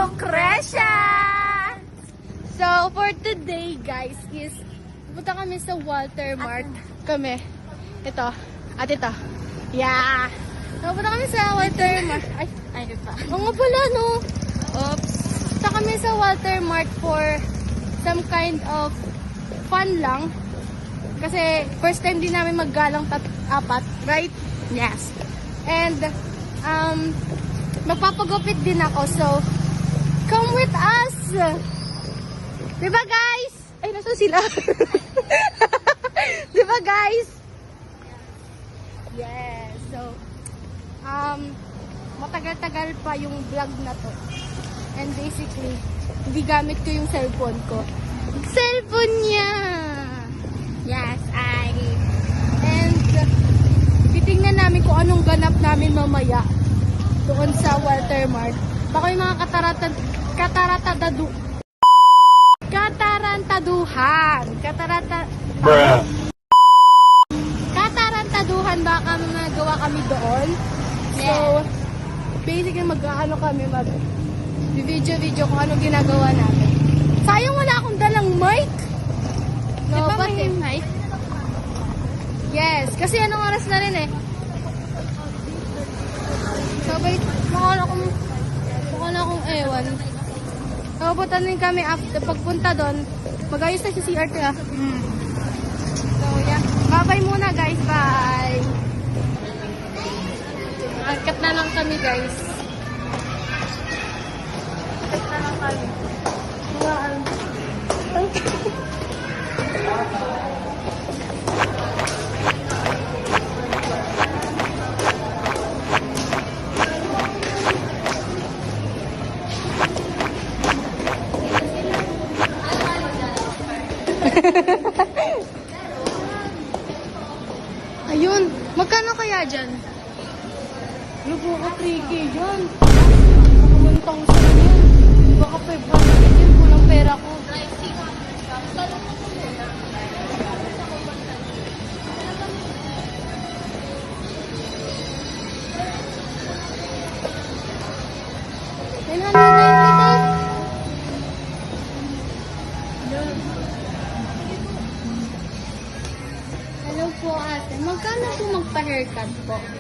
Lucrecia! So, for today, guys, is pupunta kami sa Walter Mart. Kami. Ito. At ito. Yeah! Pupunta kami sa Walter Mart. Ay, ito. Oo nga pala, no? Oops. Pupunta kami sa Walter Mart for some kind of fun lang. Kasi, first time din namin maggalang apat. Right? Yes. And, magpapagupit din ako. So, come with us! Diba, guys? Ay, nasa sila? Diba, guys? Yes. So, matagal-tagal pa yung vlog na to. And basically, hindi gamit ko yung cellphone ko. Cellphone niya! Yes, And, titingnan namin kung anong ganap namin mamaya doon sa Walter Mart. Baka yung mga katarantaduhan baka magawa kami doon. So, basically mag-ano kami, video kung anong ginagawa namin. Sayang wala akong dalang mic. No, diba may mic? Yes, kasi anong oras na rin eh. So, wait, mukha na akong ewan. Napupunta din kami after pagpunta doon. Mag-ayos na si CRT ah. So, yeah. Bye-bye muna guys. Bye! Angkat na lang kami guys. Angkat na lang kami. Ayun, magkano kaya dyan? Lubo ko 3K dyan. Nakamuntang sa yan. Baka 500 yun, kulang pera ko. Hello po ate, magkano po magpa-haircut po?